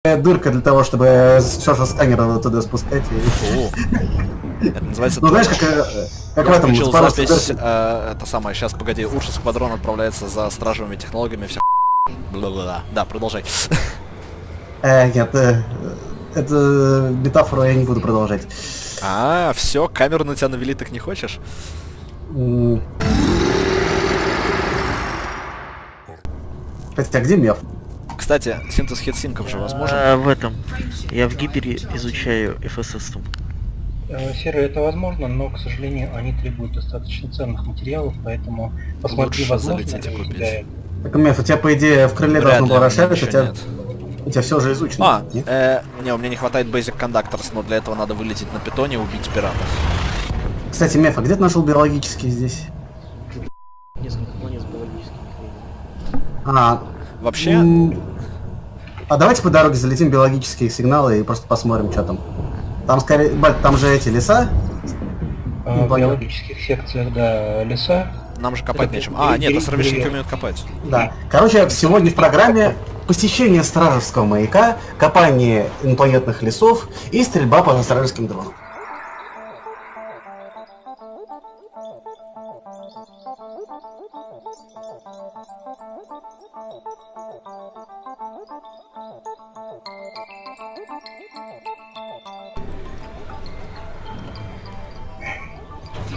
дырка для того, чтобы все со сканера туда спускать. Это называется... Ну знаешь, как в этом... Включил запись, это самое, сейчас, погоди, Урса Сквадрон отправляется за стражевыми технологиями, вся бла-бла-бла. Да, продолжай. Нет, это метафору я не буду продолжать. А, все, камеру на тебя навели, так не хочешь? Хотя, где меф? Кстати, синтез хитсинков же возможен? В этом. Я в гибере изучаю FSS. Серый, это возможно, но, к сожалению, они требуют достаточно ценных материалов, поэтому посмотри, Лучше возможно залететь и ли у купить. тебя... Так, меф, у тебя, по идее, в крыле Вряд должно ли, было у меня расшириться, ничего у тебя все уже изучено. Нет? Не, у меня не хватает Basic Conductors, но для этого надо вылететь на питоне и убить пиратов. Кстати, меф, а где ты нашел биологический здесь? Несколько планет с биологическими Вообще, А давайте по дороге залетим биологические сигналы и просто посмотрим, что там. Там скорее, там же эти леса. В биологических секциях, да, леса. нам же копать нечем. А, нет, островищники умеют копать. Да. Короче, сегодня в программе посещение Стражевского маяка, копание инопланетных лесов и стрельба по стражевским дронам.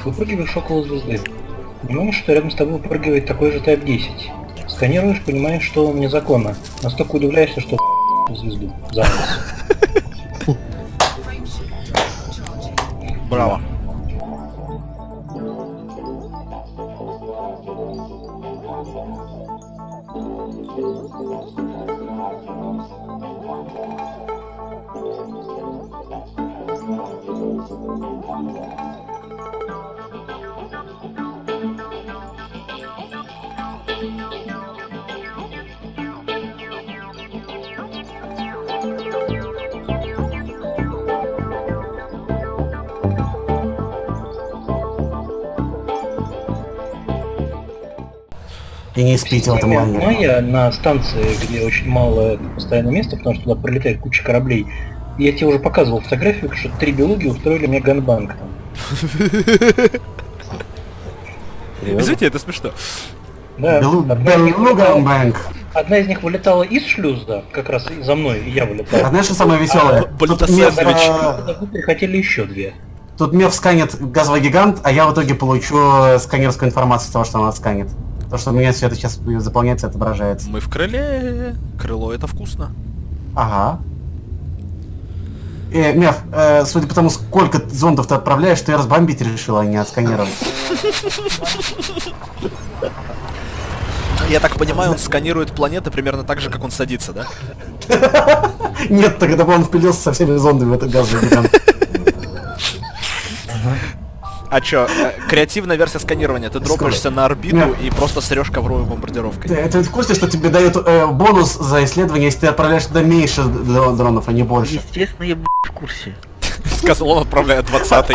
Выпрыгиваешь около звезды. Понимаешь, что рядом с тобой выпрыгивает такой же Type 10. Сканируешь, понимаешь, что он незаконно. Настолько удивляешься, что в звезду. За нос. Браво. И не спите в этом лагере. Майя на станции, где очень мало постоянного места, потому что туда прилетает куча кораблей. Я тебе уже показывал фотографию, что 3 белуги устроили мне ганбанк там. Извините, это смешно. Да, Белугамбэнк. одна из них вылетала из шлюза, как раз за мной, и я вылетал. А знаешь, что самое веселое? Внутри хотели еще 2. Тут меф сканет газовый гигант, а я в итоге получу сканерскую информацию с того, что она сканет. То, что у меня все это сейчас заполняется, отображается. Мы в крыле. Крыло это вкусно. Ага. Меф, судя по тому, сколько зондов ты отправляешь, ты разбомбить решила, а не отсканировать. Я так понимаю, он сканирует планеты примерно так же, как он садится, да? Нет, тогда бы он впилился со всеми зондами в этот газовый гигант. А чё, креативная версия сканирования. Ты дропаешься на орбиту и просто срёшь ковровой бомбардировкой. Ты в курсе, что тебе дают бонус за исследование, если ты отправляешь туда меньше дронов, а не больше? Естественно, я в курсе. Сказал, он отправляет 20-й.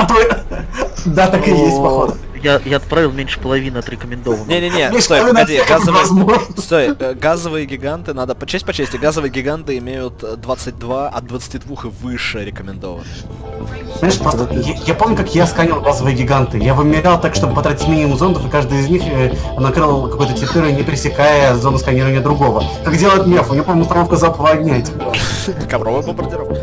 Да, так и есть, походу. Я отправил меньше половины от рекомендованного. Не-не-не, стой, погоди, газовые гиганты, надо по чести, газовые гиганты имеют 22 от 22 и выше рекомендованных. Знаешь, просто я помню, как я сканил газовые гиганты. Я вымерял так, чтобы потратить минимум зондов, и каждый из них накрыл какой-то территорию, не пересекая зону сканирования другого. Как делает меф, у него, по-моему, установка залпового огня. Ковровая бомбардировка.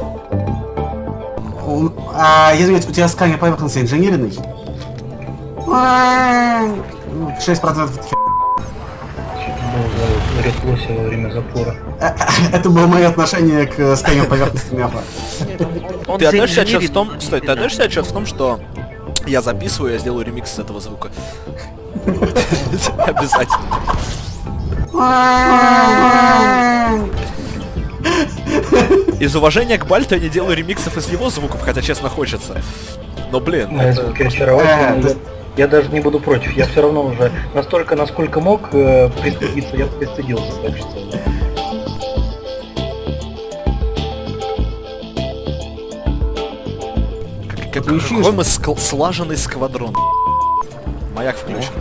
Извините, у тебя сканер поверхности инженерный? 6% Реклося во время запора. Это было мое отношение к сканеру поверхности мефа. Ты отдаешь себе отчет в том... Стой, ты отдаешь себе отчет в том, что я записываю, я сделаю ремикс с этого звука. Обязательно. Из уважения к Бальту я не делаю ремиксов из его звуков, хотя честно хочется. Но блин, Я даже не буду против, я все равно уже настолько, насколько мог пристыдиться, я пристыдился, так что... какой мы слаженный сквадрон. Маяк включен.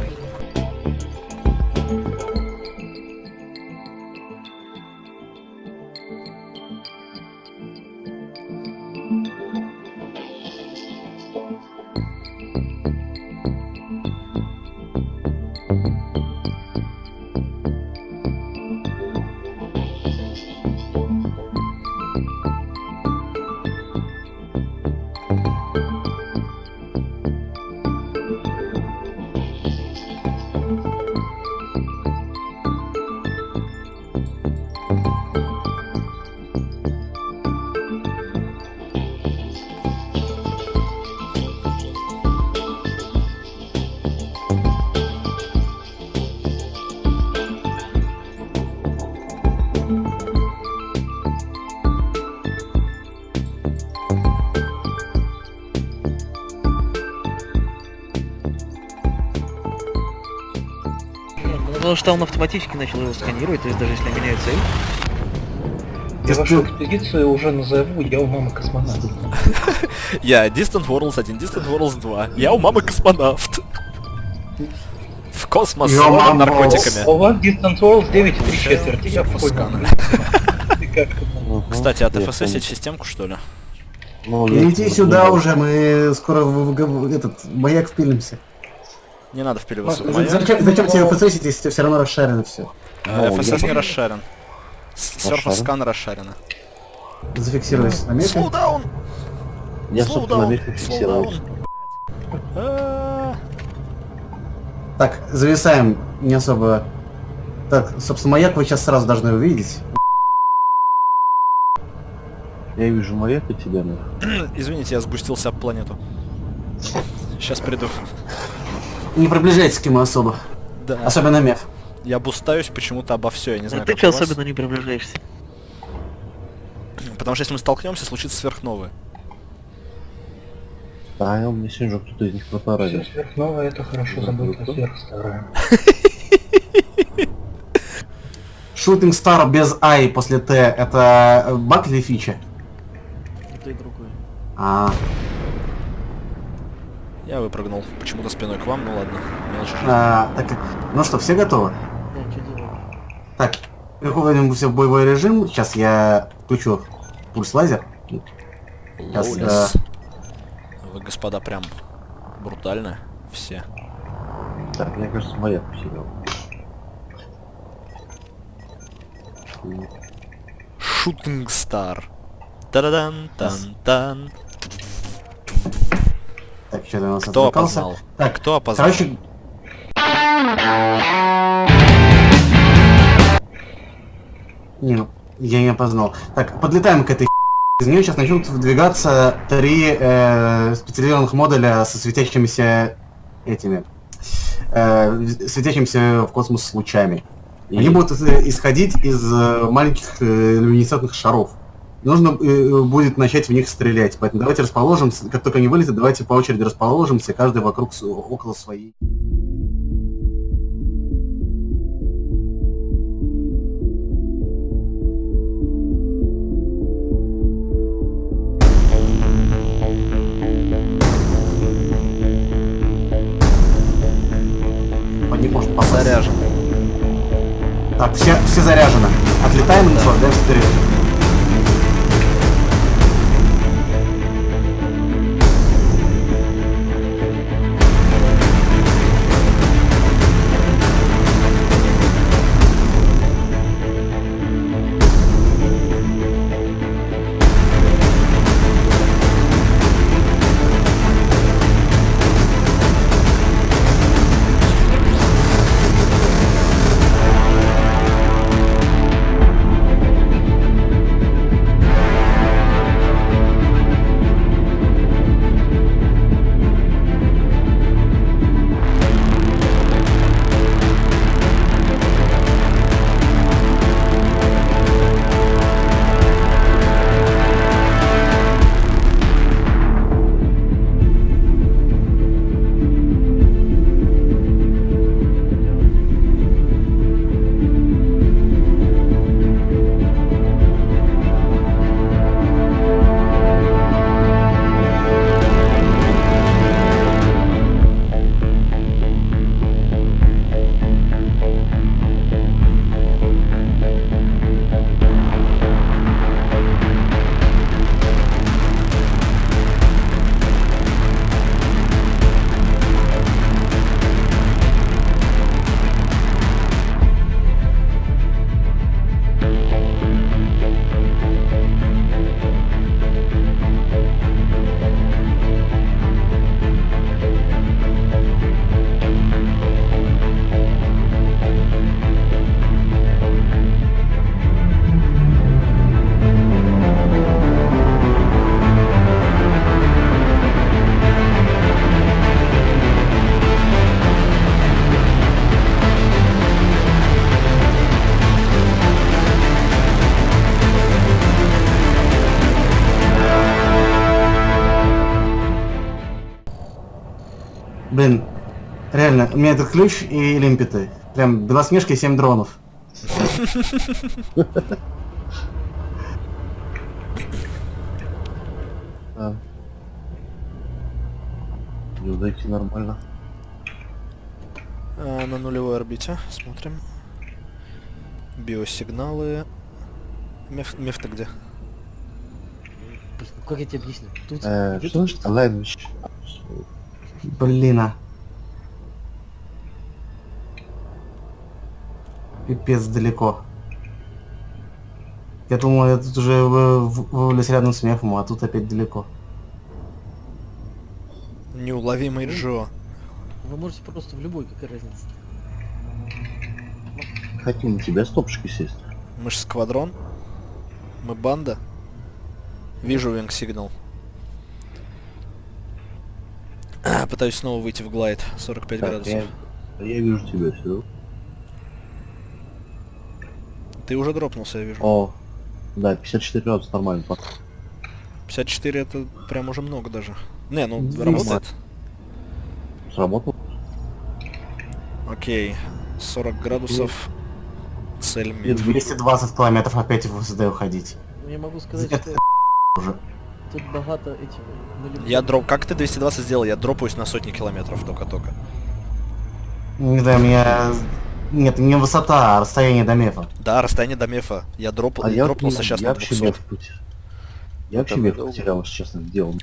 потому что он автоматически начал его сканировать, то есть даже если я меняю цель. Я вашу экспедицию уже назову, я у мамы космонавт. Я Distant Worlds 1, Distant Worlds 2. Я у мамы космонавт. В космос с Я мама наркотиками. У вас Distant Worlds 9,3, я понял. Сканер. Ты как это? Кстати, от FSS системку, что ли? Идите сюда уже, мы скоро этот маяк впилимся. Не надо впиливаться в маяк. Зачем тебе ФСС, если все равно расшарено все? FSS не расшарен. Surface скан расшарена. Зафиксируйся на месте. Slow down! Я, Slow собственно, down! на месте Slow фиксировался. down! Так, зависаем не особо. Так, собственно, маяк вы сейчас сразу должны увидеть. Я вижу маяк и тебя, ну. Извините, я сбустился об планету. Сейчас приду. Не приближайтесь к нему особо. Да. Особенно меф. Я бустаюсь почему-то обо все, я не знаю, Ты как че у вас. особенно не приближаешься? Потому что если мы столкнемся, случится сверхновая. А у меня сегодня же кто-то из них Все протаранил. сверхновое, это хорошо забыто, сверхстарое. Shooting Star без I после Т это баг или фича? И то, и другое. А, Я выпрыгнул почему-то спиной к вам, ну ладно. Мелочь жизни. так, ну что, все готовы? Да, что делать? Так, переходим все в боевой режим. Сейчас я включу пульс лазер. Сейчас, Лоулис. Вы, господа, прям брутальны все. Так, мне кажется, маяк потерял. Shooting Star. Та-да-дан, тан-тан. Так, что-то у нас Кто отвлекался. опознал? Так, Кто опознал? короче... Не, я не опознал. Так, подлетаем к этой из нее сейчас начнут выдвигаться 3 специализированных модуля со светящимися этими светящимися в космос лучами. Они будут исходить из маленьких люминесцентных шаров. Нужно будет начать в них стрелять, поэтому давайте расположимся, как только они вылетят, давайте по очереди расположимся, каждый вокруг около своей. Под них может попасть. Заряжен. Так, все заряжены. Отлетаем и наслаждаемся вперед. Блин, Реально, у меня этот ключ и лимпеты. Прям белоснежка и 7 дронов. А. Не дойти нормально. На нулевой орбите. Смотрим. Биосигналы. Меф-то где? Блин, ну как я тебе объясню? Тут Что где-то значит language? Блин, а. Пипец далеко. Я думал, я тут уже вывалюсь рядом с мефом, а тут опять далеко. Неуловимый Джо. вы можете просто в любой, какая разница. Хотим на тебя стопочки сесть. Мы ж сквадрон. Мы банда. Вижу Wing Signal. Пытаюсь снова выйти в глайд. 45 Так, градусов. я вижу тебя все. Ты уже дропнулся, я вижу. О, да, 54 градуса нормально. 54 это прям уже много даже. Не, ну Двести. работает. Сработал? Окей. 40 градусов. Цель мид. 220 километров опять в ВСД уходить. Ну, я могу сказать, Это что уже. тут богато этих... Я дроп. Как ты 220 сделал? Я дропаюсь на сотни километров только-только. Не знаю, у меня... Нет, не высота, а расстояние до мефа. Да, расстояние до мефа. Я дропался сейчас я на вообще 200. меф потерял. Я вообще меф потерял, если честно, сделал.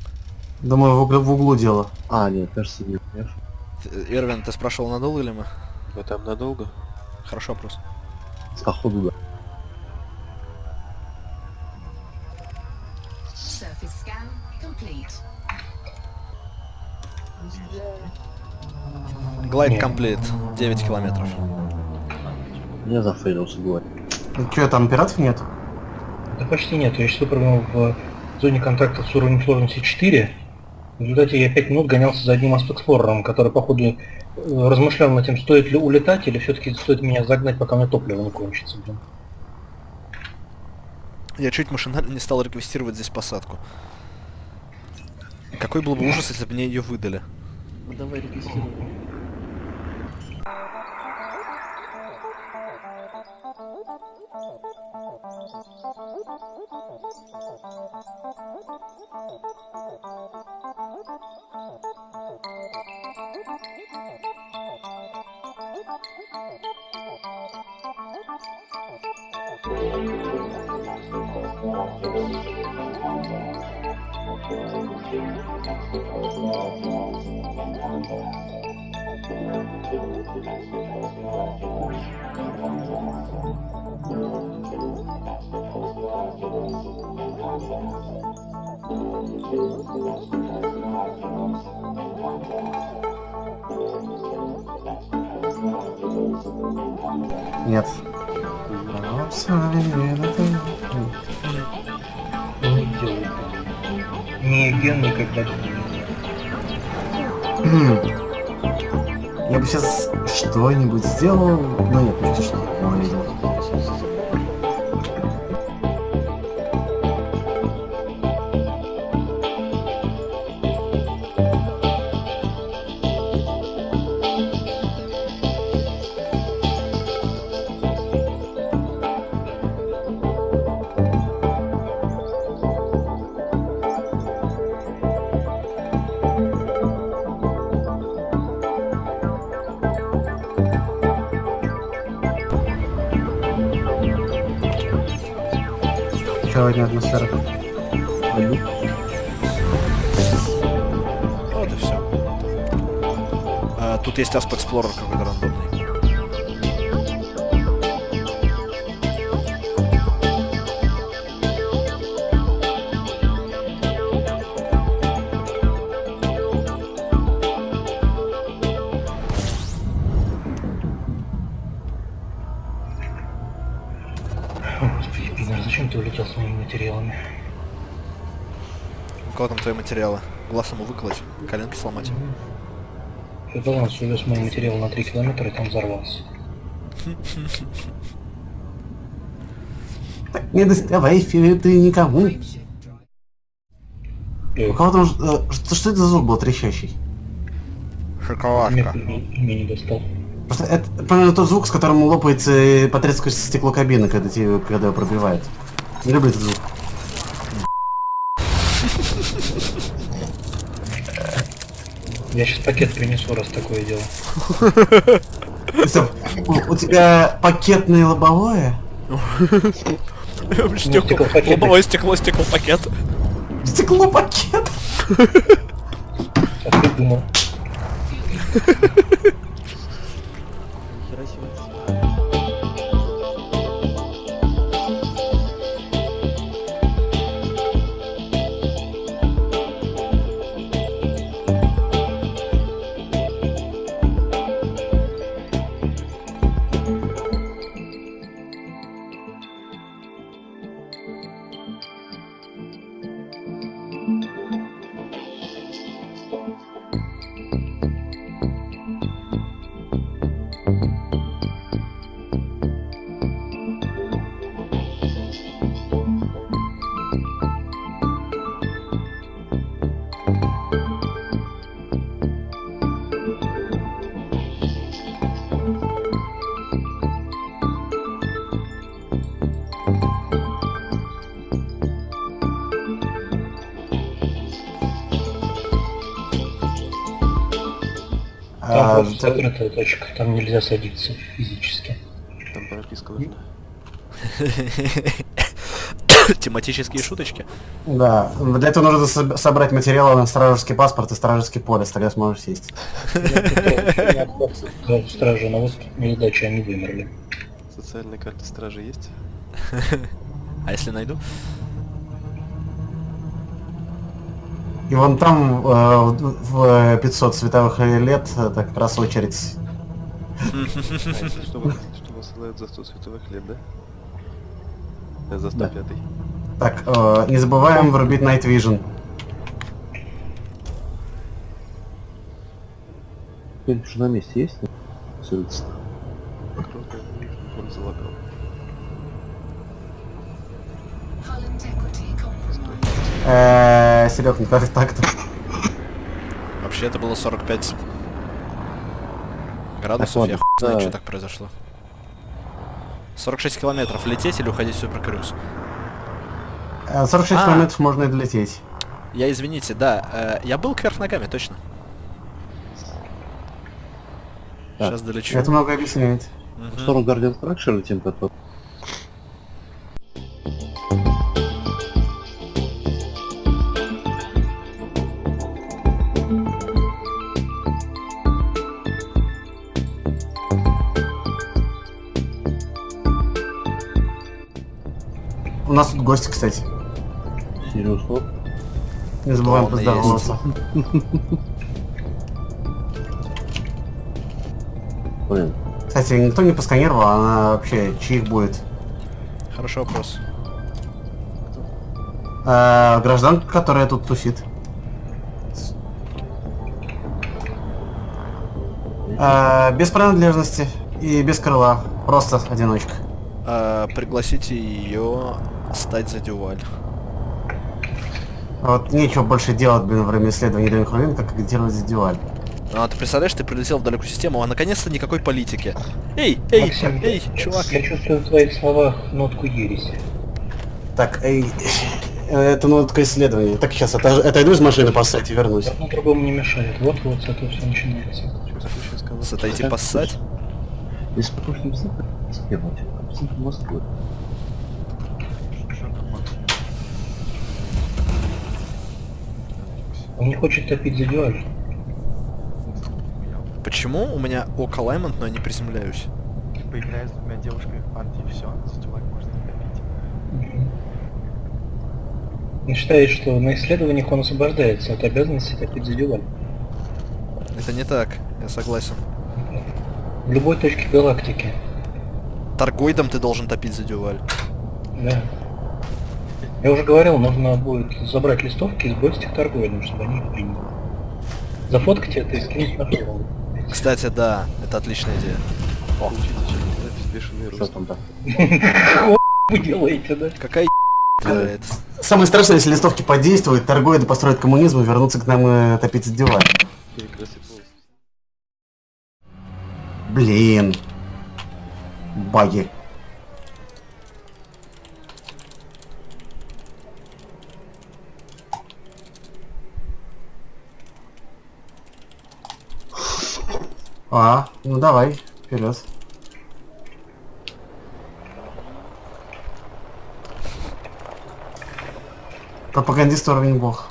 Думаю, в углу дело. А, нет, кажется, нет, меф. Ирвин, ты спрашивал, надолго ли мы? Вы там надолго? Хороший вопрос. Походу, да. Surface scan complete. Глайд Нет. комплит. 9 километров. Я зафейлился, говорю. Че, там пиратов нет? Да почти нет. Я сейчас выпрыгнул в зоне контакта с уровнем сложности 4. В результате я 5 минут гонялся за одним аспект-эксплорером, который, походу, размышлял над тем, стоит ли улетать, или все-таки стоит меня загнать, пока у меня топливо не кончится. Блин. Я чуть машинально не стал реквестировать здесь посадку. Какой был бы ужас, если бы мне ее выдали. Ну, давай регистрируем. Нет. Не делай. Не ген никогда. Я бы сейчас что-нибудь сделал, но нет, почти что не сделал. Еще одна атмосфера. Вот и все. Тут есть Asp Explorer какой-то рандомный. Господи, Пинер, зачем ты улетел с моими материалами? У кого там твои материалы? Глаз ему выколоть, коленки сломать. Я баланс увез мои материалы на 3 километра и там взорвался. Так, не доставай ты никому. У кого там... что это за звук был трещащий? Шоколадка. Мне не достал. Просто это, по-моему, тот звук, с которым лопается потрескивается стекло кабины, когда его пробивает. Не люблю этот звук. Я сейчас пакет принесу, раз такое дело. Стоп, у тебя пакетное лобовое? Стекло, лобовое стекло, стеклопакет. Стеклопакет? А ты думал? Нихера себе. Там просто закрытая точка, там нельзя садиться физически. Там прописка нужна. Тематические шуточки. Да, для этого нужно собрать материалы на стражерский паспорт и стражерский полис, тогда сможешь сесть. Стражи на вот неудачи, они вымерли. Социальная карта стражи есть? А если найду? И вон там в 500 световых лет это как раз очередь. Что вас ссылают за 100 световых лет, да? За 105-й. Так, не забываем врубить Night Vision. Теперь уже на месте есть? Все это Круто, он залагал. Holland equity compromised. Серег, ну как так-то? Вообще это было 45 градусов, Так, я ладно, хуй знаю, да. что так произошло. 46 километров лететь или уходить в суперкруиз? 46 А. километров можно и долететь. Я, извините, да, я был кверх ногами, точно. Так, Сейчас долечу. Это много объясняет. Мгм. В сторону Guardian Fracture летим потом. У нас тут гости, кстати. Сириус Лоб. Не забываем Да, он и поздороваться. Блин, Кстати, никто не посканировал, она вообще чьих будет? Хороший вопрос. Гражданка, которая тут тусит. Без принадлежности и без крыла. Просто одиночка. Пригласите ее стать за дюваль. Вот нечего больше делать, блин, во время исследования древних руин, как агитировать за дюваль. А, ты представляешь, ты прилетел в далекую систему, а наконец-то никакой политики. Эй, эй, Максим, эй, чувак. я чувствую в твоих словах нотку ереси. Так, это ну такое исследование. Так, сейчас отойду из машины поссать и вернусь. Одно другому не мешает. Вот-вот, с этого все начинается. Что случай сказал? С отойти поссать? если по прошлым цифрам, с первого, там цифры Москвы. Он не хочет топить за дюаль. Почему у меня око лаймонт, но я не приземляюсь? Поиграя с двумя девушками в партии, все, за дюваль можно накопить. Он считает, что на исследованиях он освобождается от обязанности топить за дюаль. Это не так, я согласен. В любой точке галактики. Торгоидом ты должен топить за дюваль. Да. Я уже говорил, нужно будет забрать листовки и сбросить их торговым, чтобы они их приняли. Зафоткать это и скинуть на форум. Кстати, да, это отличная идея. Получите через бешеный Что рост. там так? Вы делаете, да? Какая делает? Самое страшное, если листовки подействуют, торгоиды построят коммунизм и вернутся к нам топить за дюваль. Перекрасить волосы. Блин. Баги. Ну давай, вперед. Пропагандист уровень бог.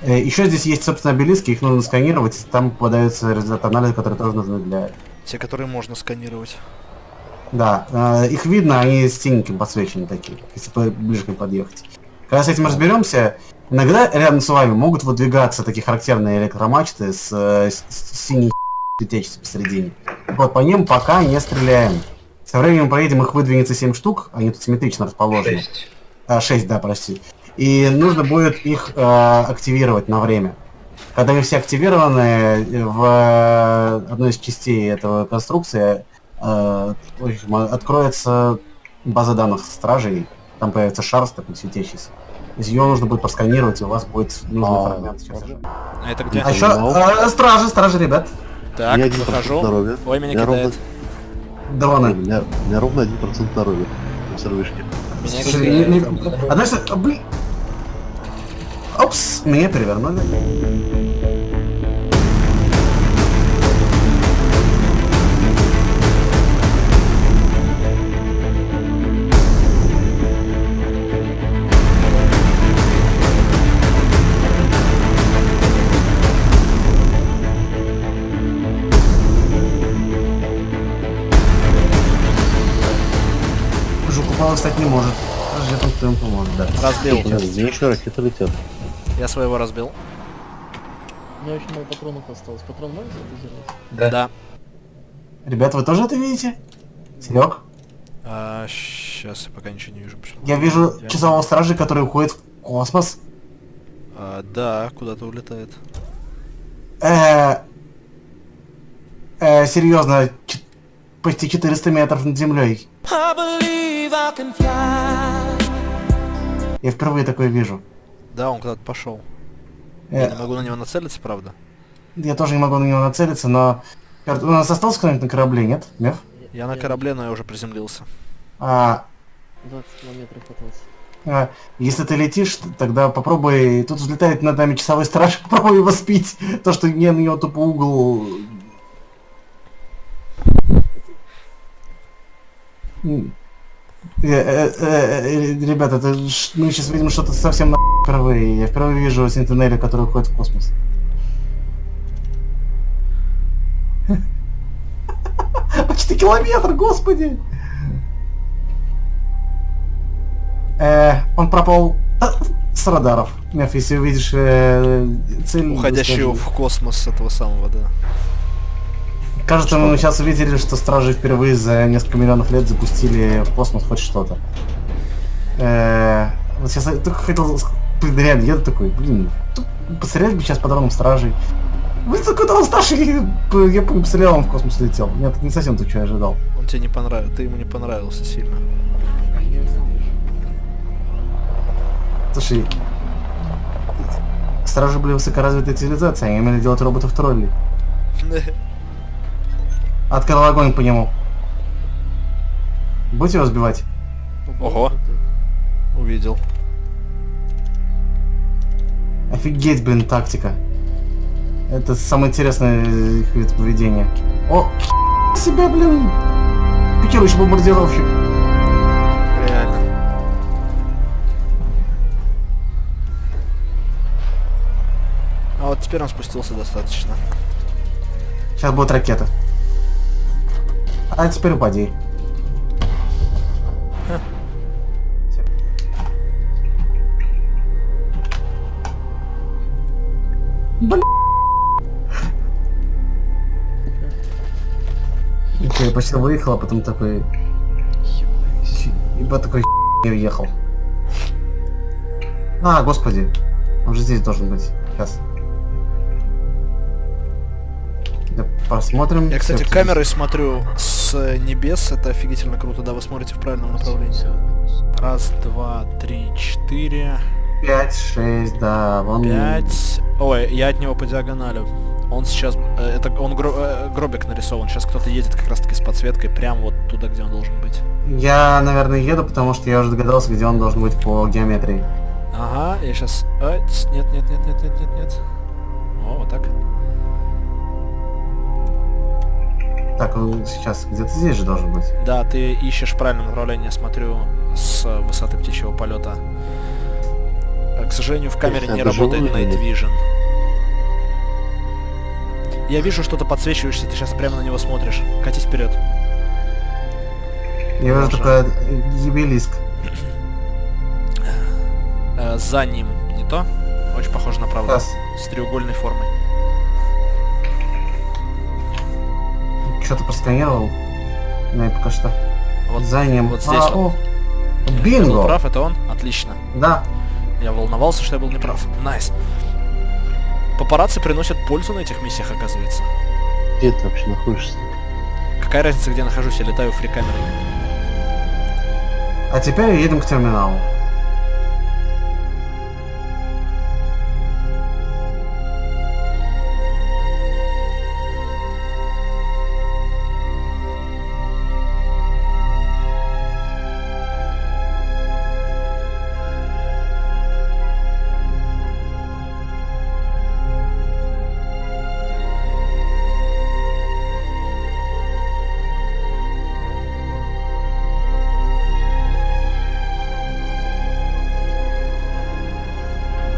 Еще здесь есть, собственно, обелиски, их нужно сканировать, там попадаются результаты анализа, которые тоже нужны для... Те, которые можно сканировать. Да, их видно, они с синеньким подсвечены такие, если ближе к ним подъехать. Когда с этим разберемся, иногда рядом с вами могут выдвигаться такие характерные электромачты с синей светящейся посередине. Вот по ним пока не стреляем. Со временем поедем, их выдвинется 7 штук, они тут симметрично расположены. 6, да, прости. И нужно будет их активировать на время. Когда они все активированы, в одной из частей этого конструкции в общем, откроется база данных стражей, там появится шар такой светящийся. Из ее нужно будет просканировать, и у вас будет нужный фрагмент. Сейчас. А это где? А еще стражи, ребят. Так, Я выхожу. 1% здоровья. Ой, меня Я кидает. У Дроны. меня ровно 1% здоровья. Обсервишки. Меня Слушай, кидает. а знаешь, блин. Опс, меня перевернули. Жук упал, кстати, не может. Подожди, кто ему поможет, да. Разбил. Мне еще ракеты летят. Я своего разбил. У меня очень мало патронов осталось. Патрон можете задозировать? Да. Ребята, вы тоже это видите? Серег? Сейчас я пока ничего не вижу. почему. Я вижу часового стража, который уходит в космос. Да, куда-то улетает. Серьезно, почти 400 метров над землей. Я впервые такое вижу. Да, он куда-то пошел. Я не могу на него нацелиться, правда. Я тоже не могу на него нацелиться, но... У нас остался кто-нибудь на корабле, нет? Меф? Я на корабле, но я уже приземлился. 20 километров катался. Если ты летишь, тогда попробуй... Тут взлетает над нами часовой страж, попробуй его сбить. То, что не на него тупо угол... Ребята, мы сейчас видим что-то совсем на впервые. Я впервые вижу Сентинеля, который уходит в космос. Почти километр, господи! Он пропал с радаров. Меф, если увидишь цель... Уходящего в космос этого самого, да. Кажется, мы сейчас увидели, что стражи впервые за несколько миллионов лет запустили в космос хоть что-то. Вот сейчас я только хотел... Блин, реально, еду такой, блин, пострелять бы сейчас по дронам стражей. Блин, какой-то он старший, я пострелил, он в космос летел. Нет, это не совсем то, что я ожидал. Он тебе не понравился, ты ему не понравился сильно. Слушай, стражи были высокоразвитой цивилизацией, они умели делать роботов-троллей. Открыл огонь по нему. Будете его сбивать? Ого. Увидел. Офигеть, блин, тактика. Это самое интересное их вид поведения. О, себя, блин. Пикирующий бомбардировщик. Реально. А вот теперь он спустился достаточно. Сейчас будет ракета. А теперь упади. Блин. Я почти выехал, а потом такой... Ибо такой не уехал. А, господи. Он же здесь должен быть. Сейчас. Посмотрим. Я, кстати, камерой смотрю с небес, это офигительно круто, да, вы смотрите в правильном направлении. Раз, два, три, четыре, 5-6, да, вон... 5. Ой, я от него по диагонали. Он сейчас... он гробик нарисован. Сейчас кто-то едет как раз таки с подсветкой прямо вот туда, где он должен быть. Я, наверное, еду, потому что я уже догадался, где он должен быть по геометрии. Ага, я сейчас... Нет. О, вот так. Так, он сейчас где-то здесь же должен быть. Да, ты ищешь правильное направление, смотрю, с высоты птичьего полета. К сожалению, в камере не Это работает живой Night или Vision. Я вижу, что-то подсвечиваешься, ты сейчас прямо на него смотришь. Катись вперед. Я вижу такой гибелиск. За ним не то? Очень похоже на правду. Сейчас. С треугольной формой. Что-то просканировал? Да, пока что. Вот, За ним. вот здесь вот. О, Я был бинго! прав, это он? Отлично. Да. Я волновался, что я был неправ. Найс. Папарацци приносят пользу на этих миссиях, оказывается. Где ты вообще находишься? Какая разница, где нахожусь, я летаю фрикамерой. А теперь едем к терминалу.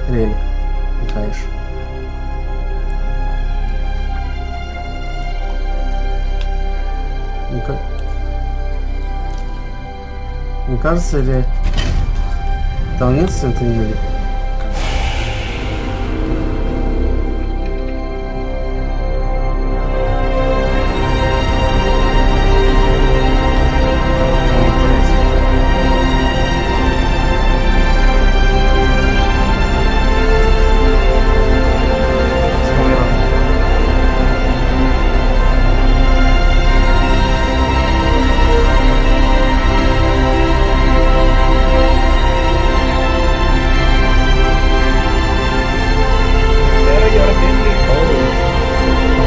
Релик. Михаиш. Не кажется ли... Там нет сентинели?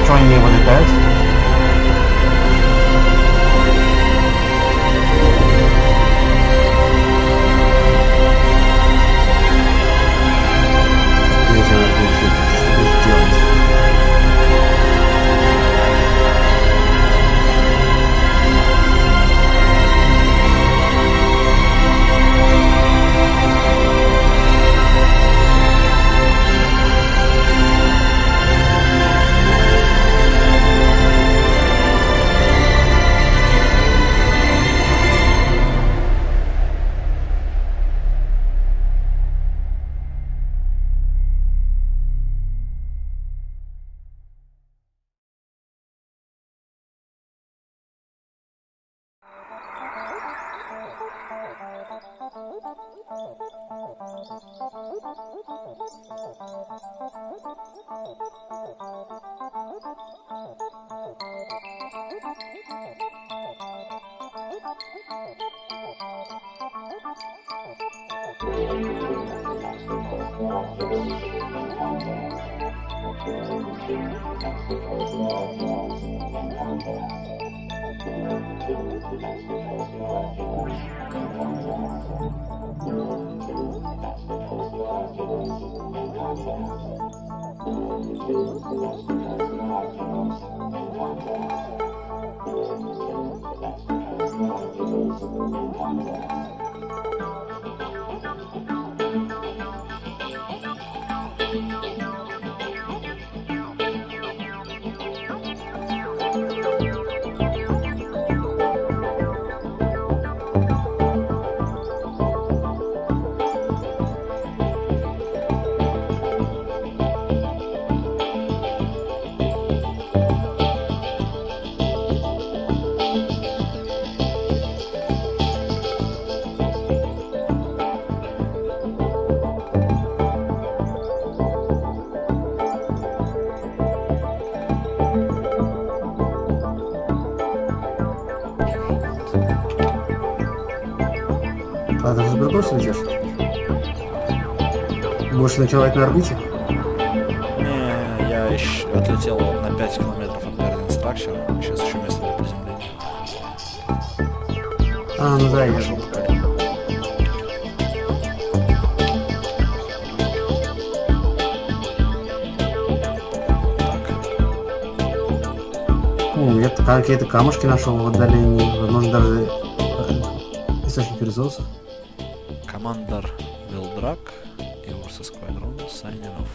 Почему они не вылетают? Не знаю, что будешь делать. А ты же с Брюгосом идешь? Будешь ночевать на орбите? Не, я еще отлетел на 5 километров от Garden Structure. Сейчас еще место для приземления. А, ну да, я же. Я какие-то камушки нашел в отдалении, возможно даже источник ресурсов. Командор Вилдрак и Урса Сквадрон signing off.